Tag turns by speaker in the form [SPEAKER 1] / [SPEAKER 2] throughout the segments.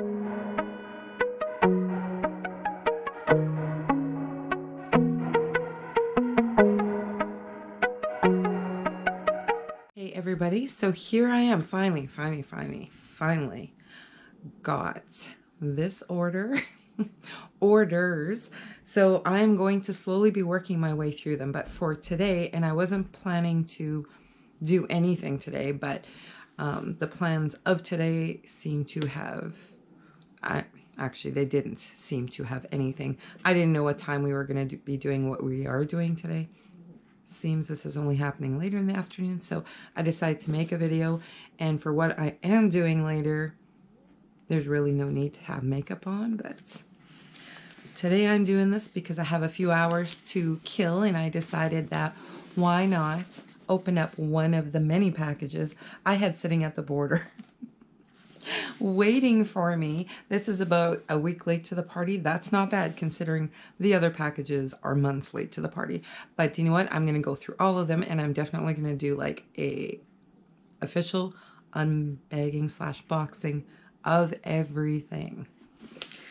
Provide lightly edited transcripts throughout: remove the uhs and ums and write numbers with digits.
[SPEAKER 1] Hey everybody, so here I am, finally got this orders. So I'm going to slowly be working my way through them, but for today, and I wasn't planning to do anything today, but the plans of today seem to have, actually they didn't seem to have anything. I didn't know what time we were going to be doing what we are doing today. Seems this is only happening later in the afternoon, so I decided to make a video. And for what I am doing later, there's really no need to have makeup on, but today I'm doing this because I have a few hours to kill, and I decided that why not open up one of the many packages I had sitting at the border waiting for me. This is about a week late to the party. That's not bad considering the other packages are months late to the party. But you know what? I'm going to go through all of them, and I'm definitely going to do like a official unbagging / boxing of everything.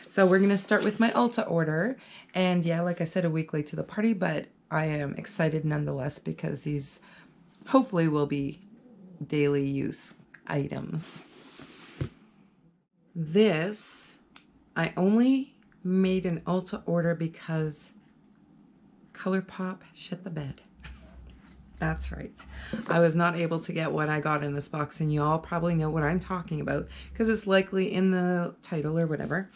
[SPEAKER 1] So we're going to start with my Ulta order. And yeah, like I said, a week late to the party, but I am excited nonetheless because these hopefully will be daily use items. This, I only made an Ulta order because Colourpop shit the bed. That's right. I was not able to get what I got in this box, and you all probably know what I'm talking about because it's likely in the title or whatever.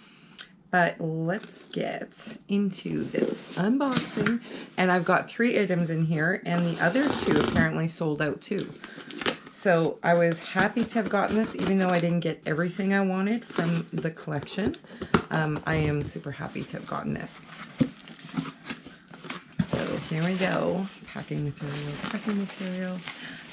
[SPEAKER 1] But let's get into this unboxing. And I've got 3 items in here, and the other 2 apparently sold out too. So I was happy to have gotten this, even though I didn't get everything I wanted from the collection. I am super happy to have gotten this. So here we go. Packing material.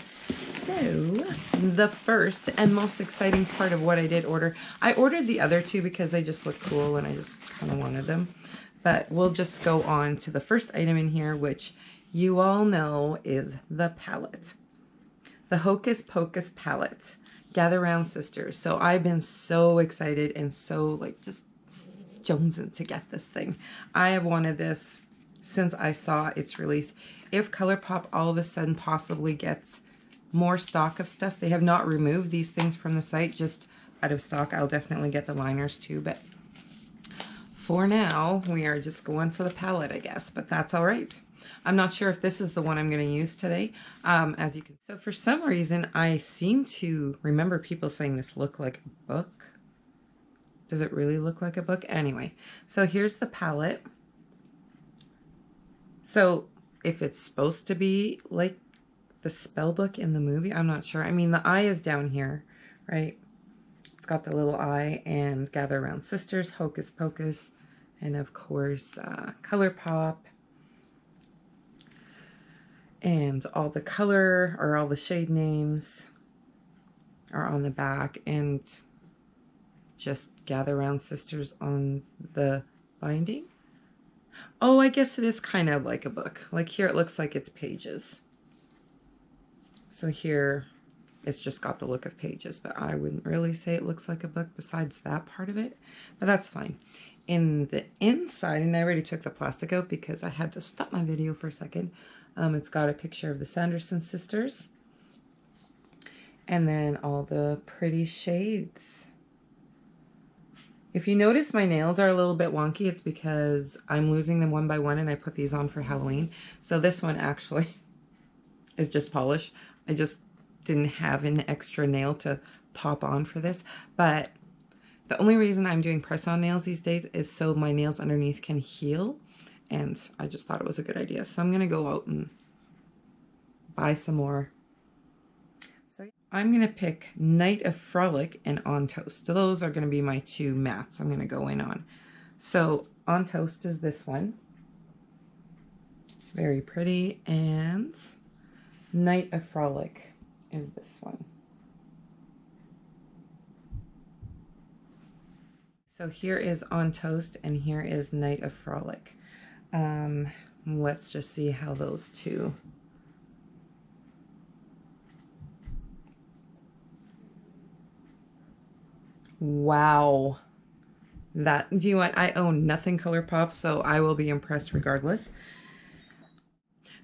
[SPEAKER 1] So the first and most exciting part of what I did order, I ordered the other 2 because they just look cool and I just kind of wanted them. But we'll just go on to the first item in here, which you all know is the palette. The Hocus-pocus palette, Gather Round Sisters. So I've been so excited and so like just jonesing to get this thing. I have wanted this since I saw its release. If Colourpop all of a sudden possibly gets more stock of stuff, they have not removed these things from the site, just out of stock. I'll definitely get the liners too, but for now we are just going for the palette, I guess, but that's all right. I'm not sure if this is the one I'm going to use today. As you can, so for some reason, I seem to remember people saying this looked like a book. Does it really look like a book? Anyway, so here's the palette. So if it's supposed to be like the spell book in the movie, I'm not sure. I mean, the eye is down here, right? It's got the little eye and Gather Around Sisters, Hocus-pocus, and of course, Colourpop. And all the color or all the shade names are on the back, and just Gather Round Sisters on the binding. Oh, I guess it is kind of like a book. Like here it looks like it's pages. So here it's just got the look of pages, but I wouldn't really say it looks like a book besides that part of it, but that's fine. In the inside, and I already took the plastic out because I had to stop my video for a second. It's got a picture of the Sanderson sisters. And then all the pretty shades. If you notice my nails are a little bit wonky, it's because I'm losing them one by one and I put these on for Halloween. So this one actually is just polish. I just didn't have an extra nail to pop on for this. But the only reason I'm doing press-on nails these days is so my nails underneath can heal. And I just thought it was a good idea. So I'm going to go out and buy some more. So I'm going to pick Night of Frolic and On Toast. So those are going to be my 2 mattes I'm going to go in on. So On Toast is this one. Very pretty. And Night of Frolic is this one. So here is On Toast and here is Night of Frolic. Let's just see how those 2. Wow. that. Do you know what? I own nothing Colourpop, so I will be impressed regardless.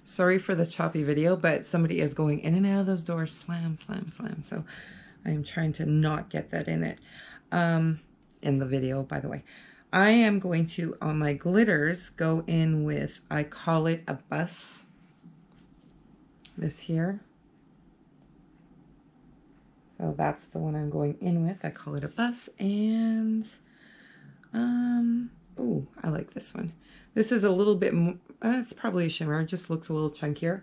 [SPEAKER 1] Sorry for the choppy video, but somebody is going in and out of those doors. Slam, slam, slam. So I'm trying to not get that in it. In the video, by the way. I am going to, on my glitters, go in with, I call it a bus. This here. So that's the one I'm going in with. I call it a bus. And, oh, I like this one. This is a little bit, it's probably a shimmer. It just looks a little chunkier.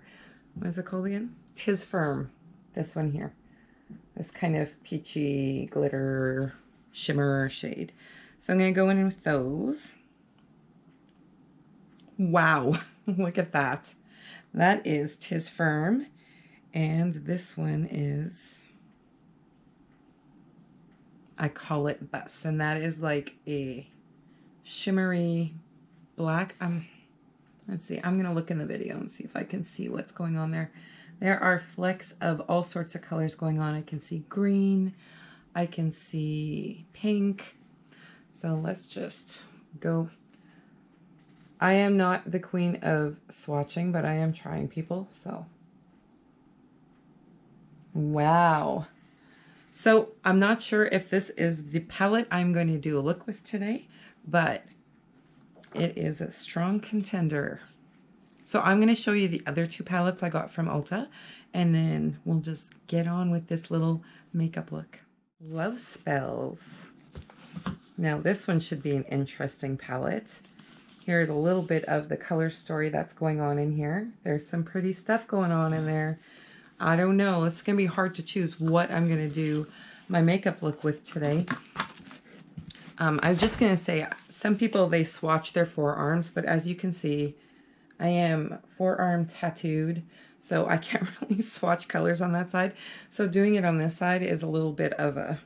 [SPEAKER 1] What is it called again? 'Tis Firm. This one here. This kind of peachy glitter shimmer shade. So I'm going to go in with those. Wow. Look at that. That is 'Tis Firm. And this one is, I call it Bus. And that is like a shimmery black. Let's see. I'm going to look in the video and see if I can see what's going on there. There are flecks of all sorts of colors going on. I can see green. I can see pink. So let's just go. I am not the queen of swatching, but I am trying, people. So, wow. So I'm not sure if this is the palette I'm going to do a look with today, but it is a strong contender. So I'm going to show you the other two palettes I got from Ulta, and then we'll just get on with this little makeup look. Love Spells. Now this one should be an interesting palette. Here's a little bit of the color story that's going on in here. There's some pretty stuff going on in there. I don't know. It's going to be hard to choose what I'm going to do my makeup look with today. I was just going to say, some people, they swatch their forearms, but as you can see, I am forearm tattooed, so I can't really swatch colors on that side. So doing it on this side is a little bit of a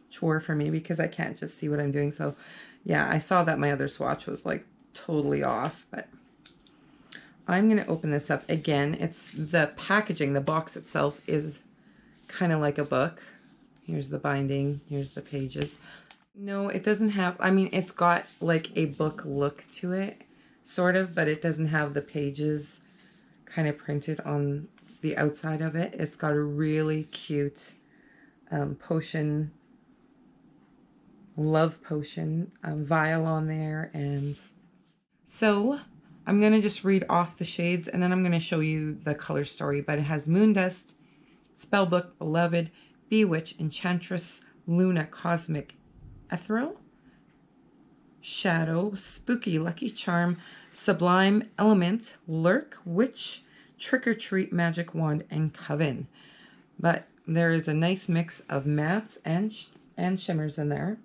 [SPEAKER 1] chore for me because I can't just see what I'm doing. So yeah, I saw that my other swatch was like totally off, but I'm going to open this up again. It's the packaging, the box itself is kind of like a book. Here's the binding, here's the pages. No, it doesn't have, I mean, it's got like a book look to it, sort of, but it doesn't have the pages kind of printed on the outside of it. It's got a really cute potion, love potion vial on there. And so I'm going to just read off the shades and then I'm going to show you the color story. But it has Moondust, Spellbook, Beloved, Bewitch, Enchantress, Luna, Cosmic, Aethril, Shadow, Spooky, Lucky Charm, Sublime, Element, Lurk, Witch, Trick or Treat, Magic Wand, and Coven. But there is a nice mix of mattes and shimmers in there.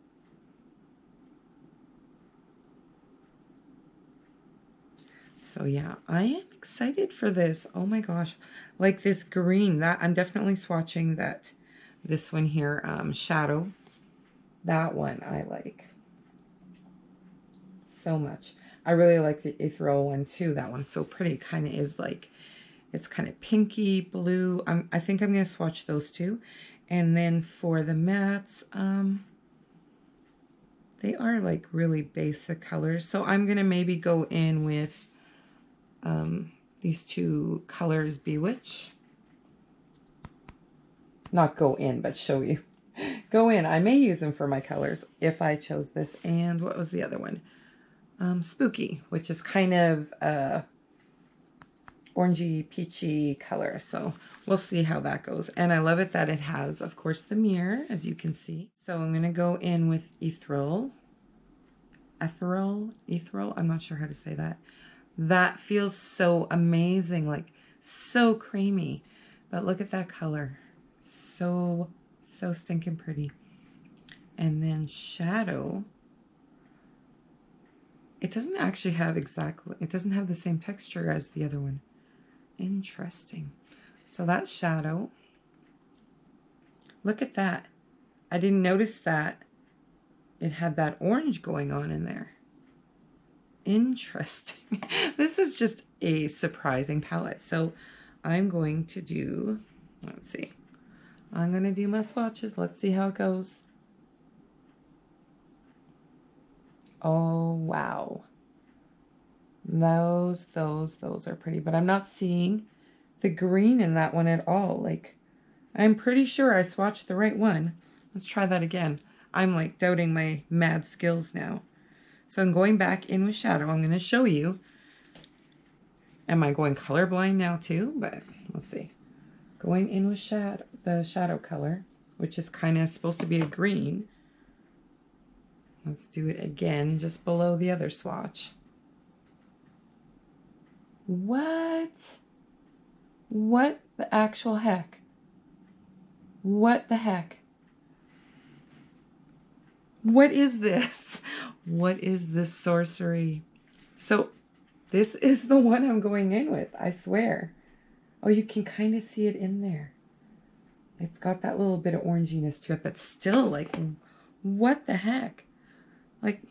[SPEAKER 1] So yeah, I am excited for this. Oh my gosh. Like this green, that I'm definitely swatching that. This one here, Shadow. That one I like so much. I really like the Aethril one too. That one's so pretty. Kind of is like, it's kind of pinky blue. I think I'm going to swatch those two. And then for the mattes, they are like really basic colors. So I'm going to maybe go in with these two colors, Bewitch. Not go in, but show you. Go in. I may use them for my colors if I chose this. And what was the other one? Spooky, which is kind of orangey, peachy color. So we'll see how that goes. And I love it that it has, of course, the mirror, as you can see. So I'm going to go in with Aethril. Aethril. I'm not sure how to say that. That feels so amazing, like so creamy. But look at that color. So stinking pretty. And then Shadow. It doesn't actually have exactly, it doesn't have the same texture as the other one. Interesting. So that's Shadow. Look at that. I didn't notice that it had that orange going on in there. Interesting. This is just a surprising palette. So I'm going to do, let's see. I'm going to do my swatches. Let's see how it goes. Oh, wow. Those are pretty, but I'm not seeing the green in that one at all. Like, I'm pretty sure I swatched the right one. Let's try that again. I'm like doubting my mad skills now. So I'm going back in with shadow. I'm going to show you. Am I going colorblind now too? But let's see. Going in with the shadow color, which is kind of supposed to be a green. Let's do it again, just below the other swatch. What? What the actual heck? What the heck? What is this? What is this sorcery? So this is the one I'm going in with, I swear. Oh, you can kind of see it in there. It's got that little bit of oranginess to it, but still, like, what the heck? Like,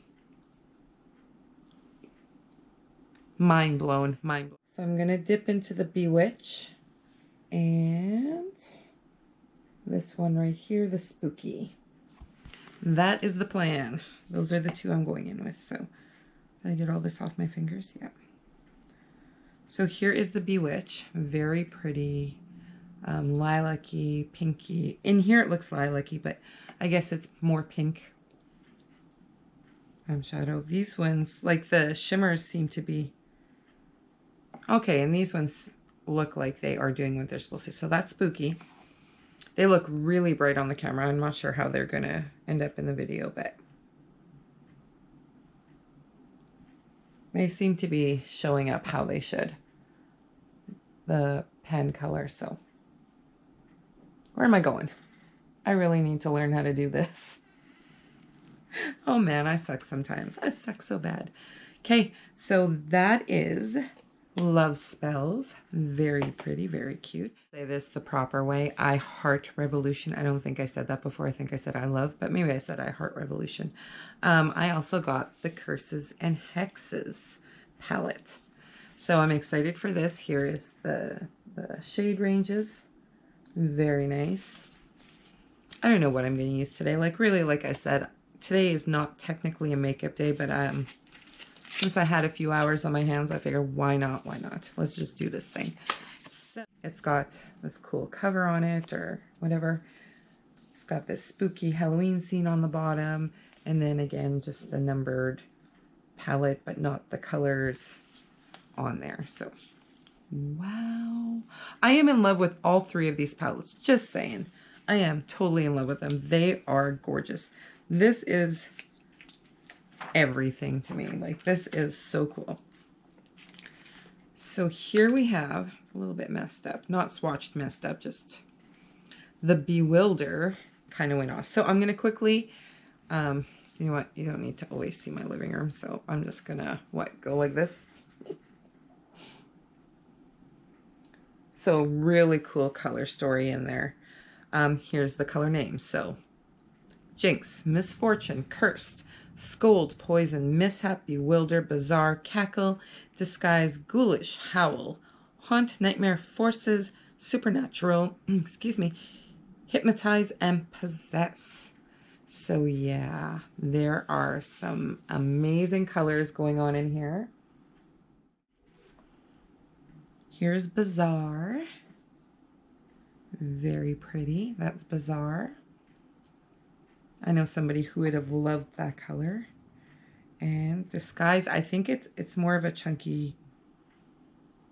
[SPEAKER 1] mind blown, mind blown. So I'm going to dip into the Bewitch. And this one right here, the Spooky. That is the plan. Those are the two I'm going in with. So, did I get all this off my fingers? Yeah. So here is the Bewitch. Very pretty. Lilac-y, pinky. In here it looks lilac-y, but I guess it's more pink. Shadow. These ones, like the shimmers seem to be... Okay, and these ones look like they are doing what they're supposed to. So that's Spooky. They look really bright on the camera. I'm not sure how they're going to end up in the video, but they seem to be showing up how they should. The pen color, so. Where am I going? I really need to learn how to do this. Oh man, I suck sometimes. I suck so bad. Okay, so that is Love Spells. Very pretty, very cute. Say this the proper way. I heart Revolution. I don't think I said that before. I think I said I love, but maybe I said I heart Revolution. I also got the Curses and Hexes palette. So I'm excited for this. Here is the shade ranges. Very nice. I don't know what I'm going to use today. Like, really, like I said, today is not technically a makeup day, but since I had a few hours on my hands, I figured, why not? Why not? Let's just do this thing. So it's got this cool cover on it or whatever. It's got this spooky Halloween scene on the bottom. And then again, just the numbered palette, but not the colors on there. So, wow. I am in love with all three of these palettes. Just saying. I am totally in love with them. They are gorgeous. This is everything to me. Like, this is so cool. So here we have, it's a little bit messed up, not swatched messed up, just the Bewilder kind of went off. So I'm going to quickly, you know what, you don't need to always see my living room, so I'm just going to, go like this? So really cool color story in there. Here's the color names. So Jinx, Misfortune, Cursed, Scold, Poison, Mishap, Bewilder, Bizarre, Cackle, Disguise, Ghoulish, Howl, Haunt, Nightmare, Forces, Supernatural, excuse me, Hypnotize, and Possess. So yeah, there are some amazing colors going on in here. Here's Bizarre. Very pretty. That's Bizarre. I know somebody who would have loved that color. And Disguise, I think it's more of a chunky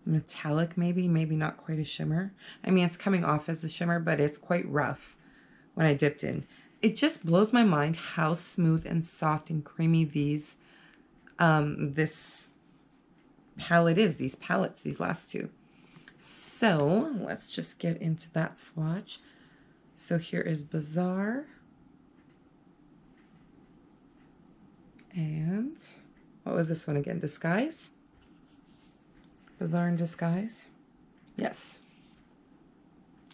[SPEAKER 1] metallic, maybe not quite a shimmer. I mean, it's coming off as a shimmer, but it's quite rough when I dipped in. It just blows my mind how smooth and soft and creamy these this palette is, these palettes, these last two. So let's just get into that swatch. So here is Bizarre. And what was this one again? Disguise? Bizarre and Disguise? Yes.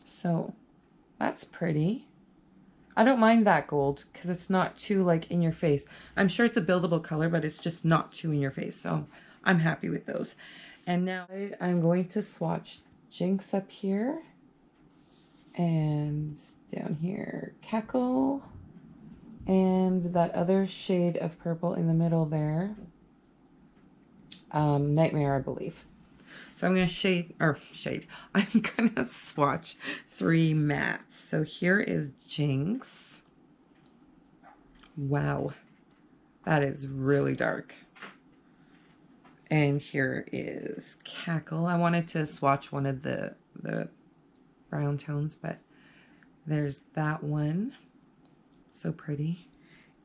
[SPEAKER 1] So that's pretty. I don't mind that gold because it's not too like in your face. I'm sure it's a buildable color, but it's just not too in your face. So I'm happy with those. And now I'm going to swatch Jinx up here. And down here, Cackle. And that other shade of purple in the middle there, Nightmare, I believe. So I'm going to I'm going to swatch 3 mattes. So here is Jinx. Wow, that is really dark. And here is Cackle. I wanted to swatch one of the brown tones, but there's that one. So pretty.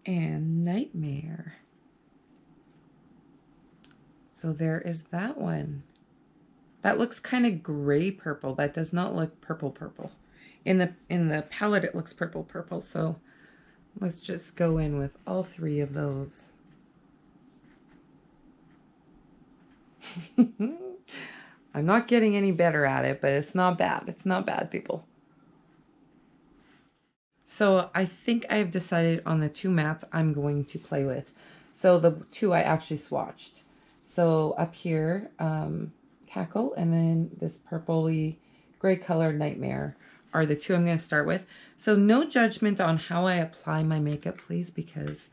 [SPEAKER 1] And Nightmare. So there is that one. That looks kind of gray purple. That does not look purple purple. In the palette it looks purple purple. So let's just go in with all 3 of those. I'm not getting any better at it, but it's not bad. It's not bad, people. So I think I've decided on the 2 mattes I'm going to play with. So the 2 I actually swatched. So up here, Cackle, and then this purpley gray color Nightmare are the 2 I'm going to start with. So no judgment on how I apply my makeup, please, because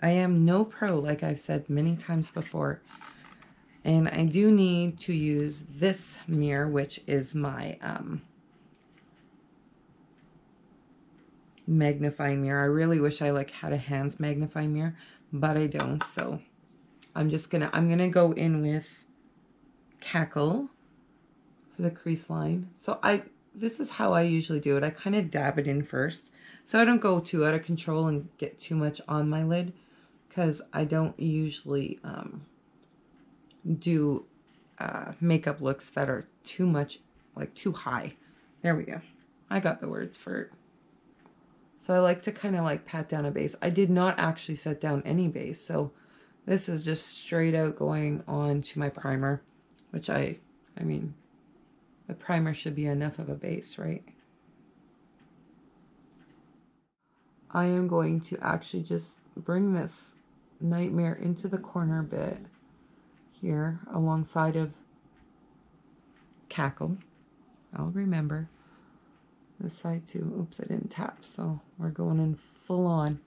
[SPEAKER 1] I am no pro, like I've said many times before. And I do need to use this mirror, which is my magnifying mirror. I really wish I had a hands magnifying mirror, but I don't. So I'm gonna go in with Cackle for the crease line. So this is how I usually do it. I kind of dab it in first, so I don't go too out of control and get too much on my lid, because I don't usually do makeup looks that are too much, too high. There we go. I got the words for it. So I like to kind of pat down a base. I did not actually set down any base, so this is just straight out going on to my primer, which I mean, the primer should be enough of a base, right? I am going to actually just bring this Nightmare into the corner a bit here alongside of Cackle. I'll remember this side too. Oops, I didn't tap, so we're going in full on.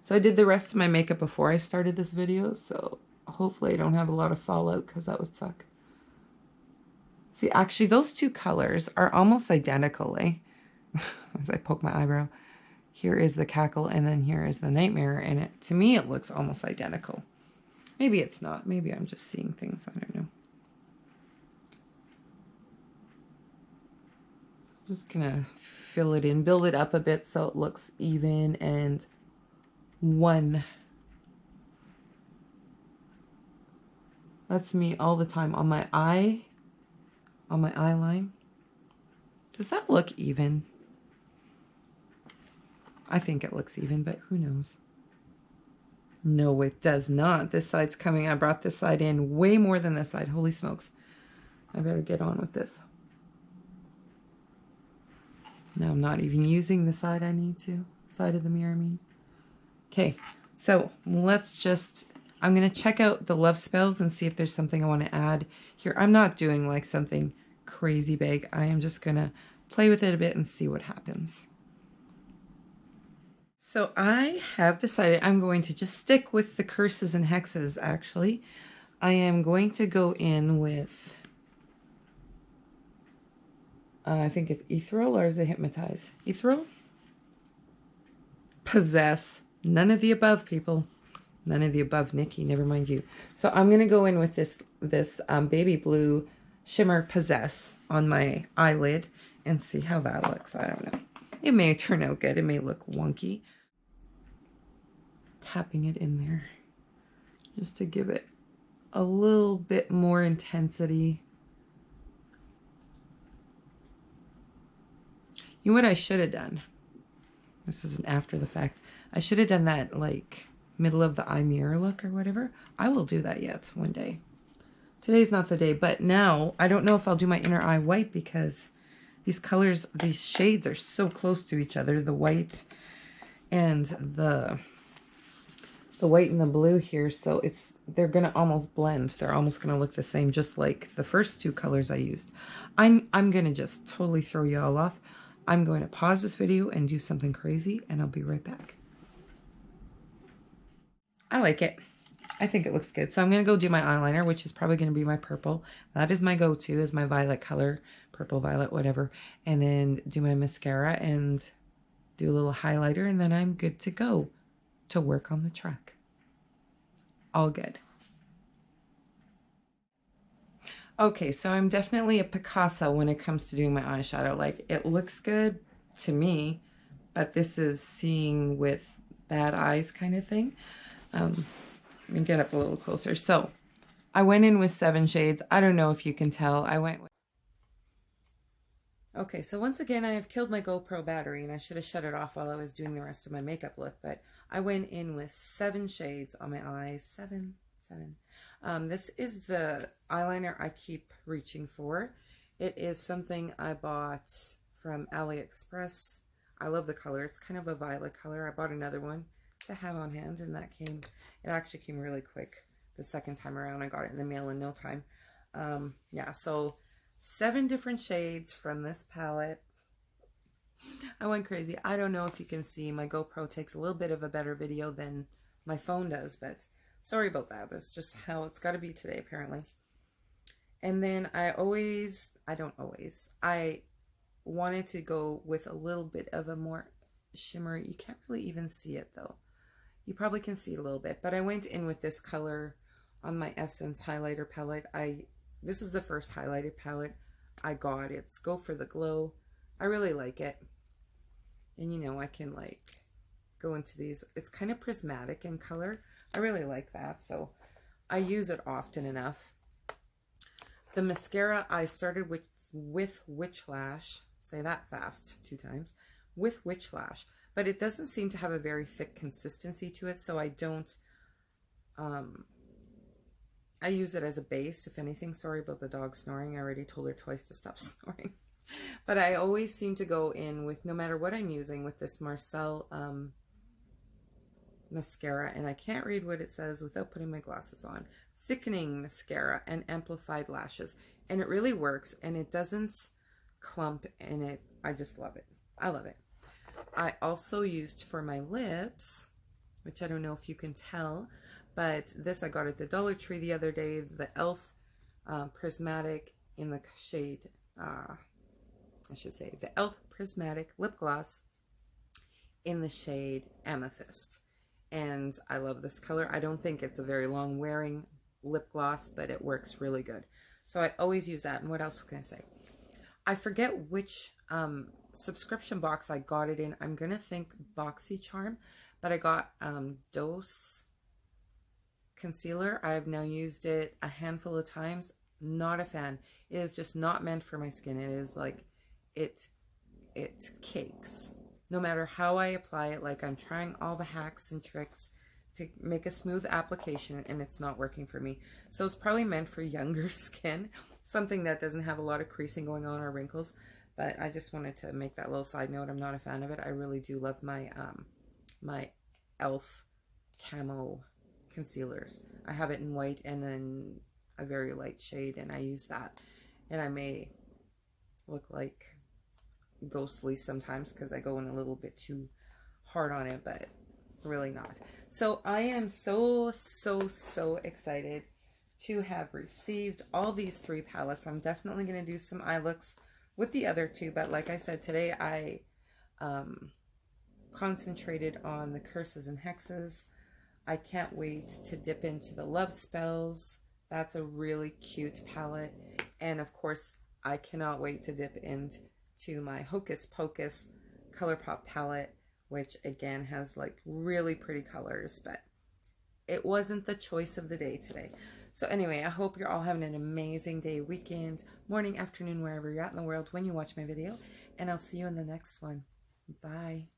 [SPEAKER 1] So I did the rest of my makeup before I started this video, so hopefully I don't have a lot of fallout, because that would suck. See, actually those 2 colors are almost identical, eh? As I poke my eyebrow. Here is the Cackle, and then here is the Nightmare, and to me it looks almost identical. Maybe it's not. Maybe I'm just seeing things. I don't know. So I'm just gonna fill it in, build it up a bit so it looks even and one. That's me all the time on my eye line. Does that look even? I think it looks even, but who knows? No, it does not. This side's coming. I brought this side in way more than this side. Holy smokes. I better get on with this. Now I'm not even using the side I need to. Side of the mirror, I mean. Okay, so let's just... I'm going to check out the love spells and see if there's something I want to add here. I'm not doing something crazy big. I am just going to play with it a bit and see what happens. So I have decided I'm going to just stick with the curses and hexes, actually. I am going to go in with, I think it's Aethril, or is it Hypnotize? Aethril? Possess. None of the above, people. None of the above, Nikki. Never mind you. So I'm going to go in with this baby blue shimmer Possess on my eyelid and see how that looks. I don't know. It may turn out good. It may look wonky. Tapping it in there just to give it a little bit more intensity. You know what I should have done? This isn't after the fact. I should have done that middle of the eye mirror look or whatever. I will do that yet one day. Today's not the day, but now I don't know if I'll do my inner eye white, because these colors, these shades are so close to each other. The white and the white and the blue here, so they're gonna almost blend. They're almost gonna look the same, just like the first 2 colors I used. I'm gonna just totally throw you all off. I'm going to pause this video and do something crazy, and I'll be right back. I like it. I think it looks good. So I'm going to go do my eyeliner, which is probably going to be my purple. That is my go-to, is my violet color. Purple, violet, whatever. And then do my mascara and do a little highlighter. And then I'm good to go to work on the truck. All good. Okay, so I'm definitely a Picasso when it comes to doing my eyeshadow. Like, it looks good to me, but this is seeing with bad eyes kind of thing. Let me get up a little closer. So I went in with 7 shades. I don't know if you can tell. I went with... Okay, so once again, I have killed my GoPro battery, and I should have shut it off while I was doing the rest of my makeup look, but I went in with 7 shades on my eyes. 7. This is the eyeliner I keep reaching for. It is something I bought from AliExpress. I love the color. It's kind of a violet color. I bought another one to have on hand, and that came, it actually came really quick the second time around. I got it in the mail in no time. Yeah, so 7 different shades from this palette. I went crazy. I don't know if you can see, my GoPro takes a little bit of a better video than my phone does, but sorry about that. That's just how it's got to be today, apparently. And then I wanted to go with a little bit of a more shimmer. You can't really even see it though. You probably can see it a little bit, but I went in with this color on my Essence highlighter palette. This is the first highlighter palette I got. It's Go for the Glow. I really like it. And you know, I can like go into these. It's kind of prismatic in color. I really like that, so I use it often enough. The mascara, I started with Witch Lash. Say that fast 2 times. With Witch Lash. But it doesn't seem to have a very thick consistency to it, so I don't... I use it as a base, if anything. Sorry about the dog snoring. I already told her twice to stop snoring. But I always seem to go in with, no matter what I'm using, with this Marcel... mascara, and I can't read what it says without putting my glasses on. Thickening mascara and amplified lashes, and it really works, and it doesn't clump, and I just love it. I love it. I also used for my lips, which I don't know if you can tell, but this I got at the Dollar Tree the other day, the e.l.f. Prismatic in the shade, I should say, the e.l.f. Prismatic Lip Gloss in the shade Amethyst. And I love this color. I don't think it's a very long wearing lip gloss, but it works really good. So I always use that. And what else can I say? I forget which subscription box I got it in. I'm going to think BoxyCharm, but I got Dose concealer. I've now used it a handful of times. Not a fan. It is just not meant for my skin. It is like, it cakes. No matter how I apply it, like I'm trying all the hacks and tricks to make a smooth application, and it's not working for me. So it's probably meant for younger skin, something that doesn't have a lot of creasing going on or wrinkles. But I just wanted to make that little side note. I'm not a fan of it. I really do love my my e.l.f. camo concealers. I have it in white and then a very light shade, and I use that. And I may look like ghostly sometimes because I go in a little bit too hard on it, but really not. So I am so excited to have received all these 3 palettes. I'm definitely going to do some eye looks with the other 2, but like I said, today I concentrated on the Curses and Hexes. I can't wait to dip into the Love Spells. That's a really cute palette. And of course, I cannot wait to dip into my Hocus-pocus Colourpop palette, which again has like really pretty colors, but it wasn't the choice of the day today. So anyway, I hope you're all having an amazing day, weekend, morning, afternoon, wherever you're at in the world when you watch my video, and I'll see you in the next one. Bye.